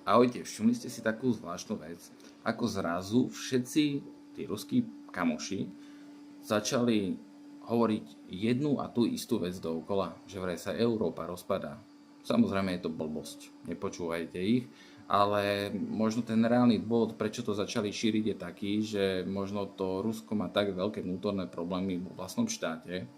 Ahojte, všimli ste si takú zvláštnu vec, ako zrazu všetci tí ruskí kamoši začali hovoriť jednu a tú istú vec dookola, že vraj sa Európa rozpadá. Samozrejme je to blbosť, nepočúvajte ich, ale možno ten reálny dôvod, prečo to začali šíriť, je taký, že možno to Rusko má tak veľké vnútorné problémy vo vlastnom štáte,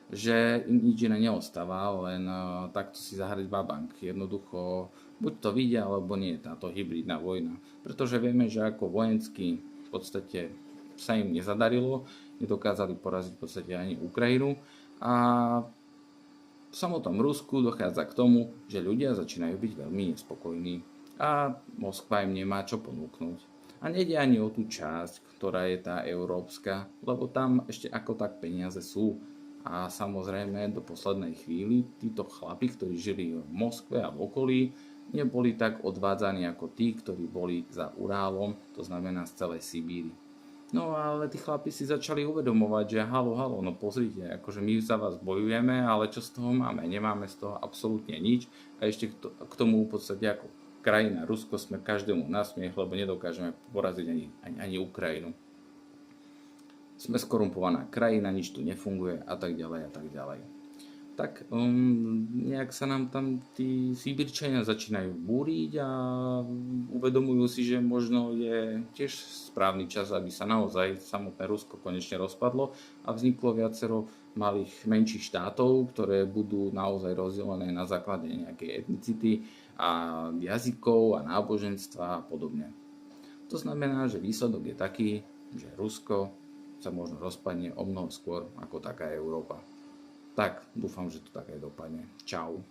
že im nič iné neostáva, len takto si zahrať babank. Jednoducho, buď to vidia, alebo nie táto hybridná vojna. Pretože vieme, že ako vojensky v podstate sa im nezadarilo, nedokázali poraziť v podstate ani Ukrajinu a v samotnom Rusku dochádza k tomu, že ľudia začínajú byť veľmi nespokojní a Moskva im nemá čo ponúknuť. A nejde ani o tú časť, ktorá je tá európska, lebo tam ešte ako tak peniaze sú. A samozrejme do poslednej chvíli títo chlapi, ktorí žili v Moskve a v okolí, neboli tak odvádzaní ako tí, ktorí boli za Urálom, to znamená z celej Sibíry. No ale tí chlapi si začali uvedomovať, že halo, no pozrite, akože my za vás bojujeme, ale čo z toho máme? Nemáme z toho absolútne nič a ešte k tomu v podstate ako krajina Rusko sme každému na smiech, lebo nedokážeme poraziť ani Ukrajinu. Sme skorumpovaná krajina, nič tu nefunguje a tak ďalej a tak ďalej. Tak nejak sa nám tam tí Sibírčania začínajú búriť a uvedomujú si, že možno je tiež správny čas, aby sa naozaj samotné Rusko konečne rozpadlo a vzniklo viacero malých menších štátov, ktoré budú naozaj rozdelené na základe nejakej etnicity a jazykov a náboženstva a podobne. To znamená, že výsledok je taký, že Rusko sa možno rozpadne o mnoho skôr ako taká Európa. Tak, dúfam, že to tak aj dopadne. Čau.